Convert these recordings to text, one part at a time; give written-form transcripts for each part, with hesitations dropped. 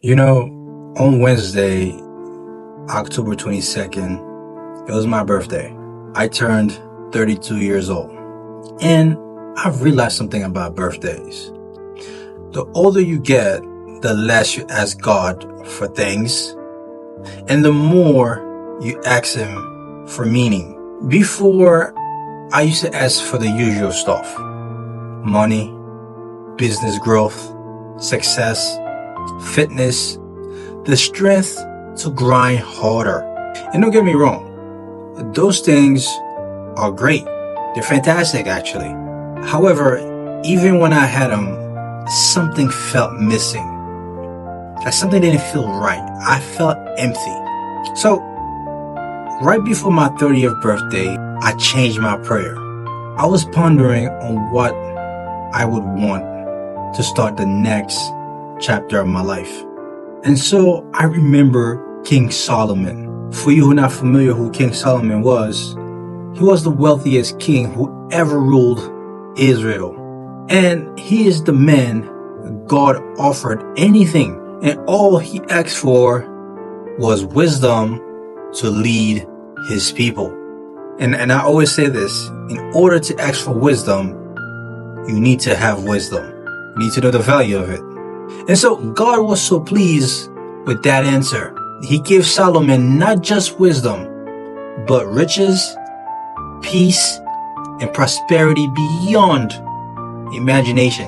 You know, on Wednesday, October 22nd, it was my birthday. I turned 32 years old. And I've realized something about birthdays. The older you get, the less you ask God for things, and the more you ask Him for meaning. Before, I used to ask for the usual stuff: money, business growth, success, fitness, the strength to grind harder. And don't get me wrong, those things are great. They're fantastic, actually. However, even when I had them, something felt missing. Like something didn't feel right. I felt empty. So, right before my 30th birthday, I changed my prayer. I was pondering on what I would want to start the next chapter of my life. And so I remember King Solomon. For you who are not familiar who King Solomon was, he was the wealthiest king who ever ruled Israel. And he is the man God offered anything, and all he asked for was wisdom to lead his people. And I always say this: in order to ask for wisdom, you need to have wisdom. You need to know the value of it. And so God was so pleased with that answer. He gave Solomon not just wisdom, but riches, peace, and prosperity beyond imagination.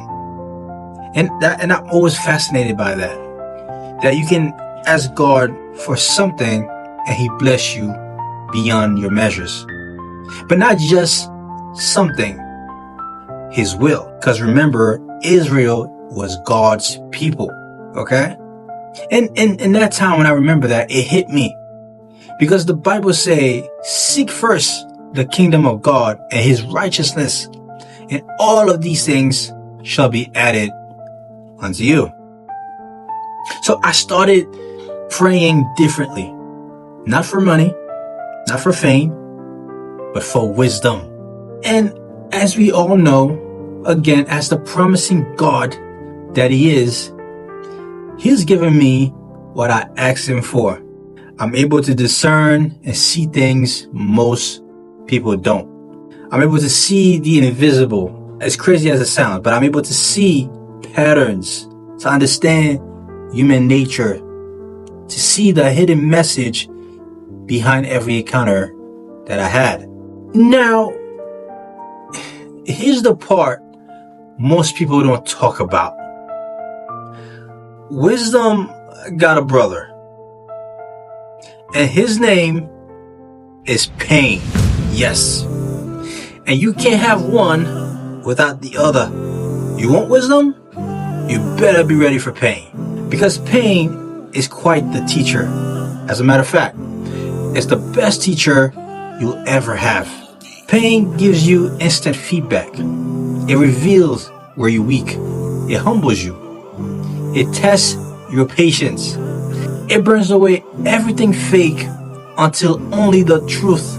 And I'm always fascinated by that. That you can ask God for something and He bless you beyond your measures. But not just something, His will. Because remember, Israel was God's people. Okay? And in that time when I remember that, it hit me. Because the Bible say, seek first the kingdom of God and His righteousness, and all of these things shall be added unto you. So I started praying differently. Not for money, not for fame, but for wisdom. And as we all know, again, as the promising God that He is, He's given me what I asked Him for. I'm able to discern and see things most people don't. I'm able to see the invisible, as crazy as it sounds, but I'm able to see patterns, to understand human nature, to see the hidden message behind every encounter that I had. Now, here's the part most people don't talk about. Wisdom got a brother, and his name is pain. Yes. And you can't have one without the other. You want wisdom? You better be ready for pain. Because pain is quite the teacher. As a matter of fact, it's the best teacher you'll ever have. Pain gives you instant feedback. It reveals where you're weak. It humbles you. It tests your patience. It burns away everything fake until only the truth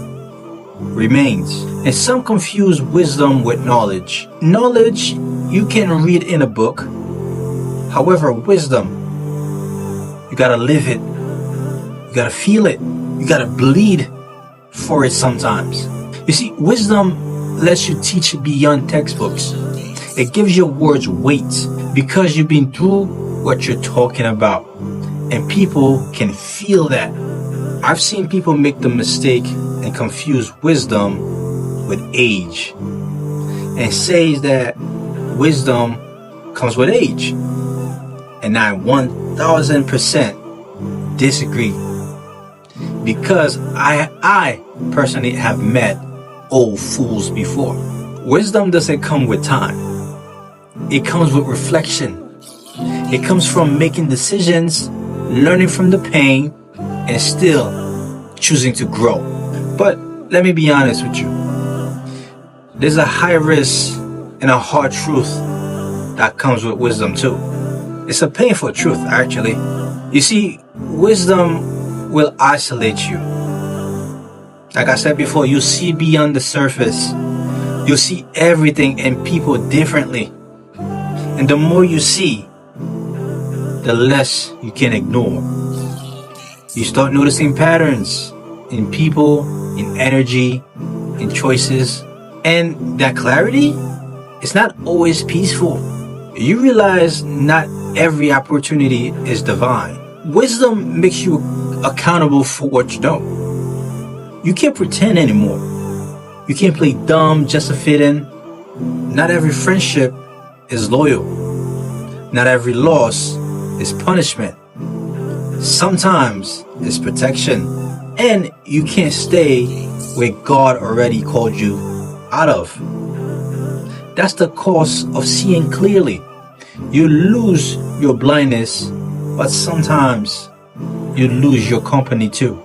remains. And some confuse wisdom with knowledge. Knowledge you can read in a book. However, wisdom, you gotta live it. You gotta feel it. You gotta bleed for it sometimes. You see, wisdom lets you teach beyond textbooks. It gives your words weight because you've been through what you're talking about. And people can feel that. I've seen people make the mistake and confuse wisdom with age, and says that wisdom comes with age. And I 1000% disagree, because I personally have met old fools before. Wisdom doesn't come with time. It comes with reflection. It comes from making decisions, learning from the pain, and still choosing to grow. But let me be honest with you. There's a high risk and a hard truth that comes with wisdom too. It's a painful truth, actually. You see, wisdom will isolate you. Like I said before, you see beyond the surface. You see everything and people differently. And the more you see, the less you can ignore. You start noticing patterns in people, in energy, in choices. And that clarity is not always peaceful. You realize not every opportunity is divine. Wisdom makes you accountable for what you don't. You can't pretend anymore. You can't play dumb just to fit in. Not every friendship is loyal. Not every loss is punishment. Sometimes it's protection. And you can't stay where God already called you out of. That's the cost of seeing clearly. You lose your blindness, but sometimes you lose your company too.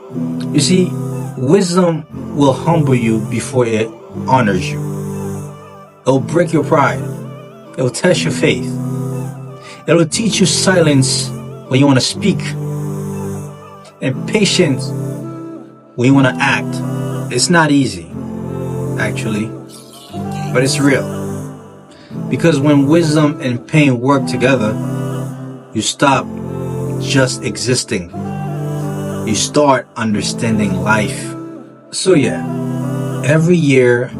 You see, wisdom will humble you before it honors you. It'll break your pride. It'll test your faith. It'll teach you silence when you want to speak, and patience when you want to act. It's not easy, actually, but it's real. Because when wisdom and pain work together, you stop just existing. You start understanding life. So yeah, every year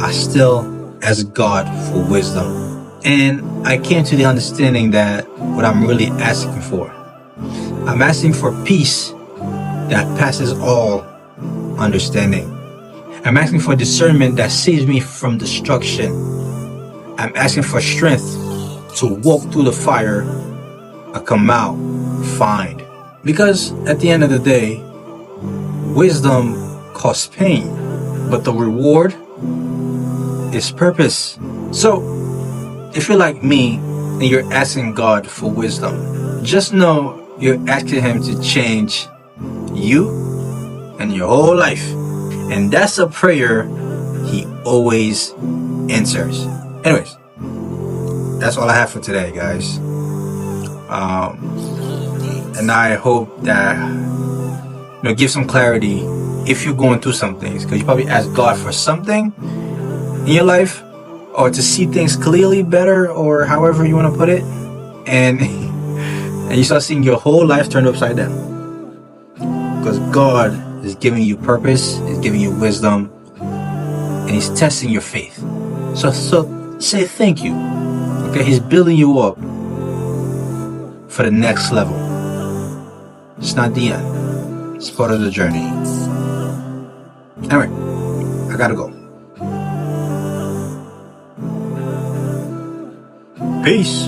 I still ask God for wisdom. And I came to the understanding that what I'm really asking for, I'm asking for peace that passes all understanding. I'm asking for discernment that saves me from destruction. I'm asking for strength to walk through the fire and come out fine. Because at the end of the day, wisdom costs pain, but the reward is purpose. So, if you're like me and you're asking God for wisdom, just know you're asking Him to change you and your whole life. And that's a prayer He always answers. Anyways, that's all I have for today, guys. And I hope that give some clarity if you're going through some things, because you probably ask God for something in your life, or to see things clearly better, or however you want to put it, and you start seeing your whole life turned upside down. Because God is giving you purpose, He's giving you wisdom, and He's testing your faith. So say thank you. Okay, He's building you up for the next level. It's not the end. It's part of the journey. Alright, I gotta go. Peace.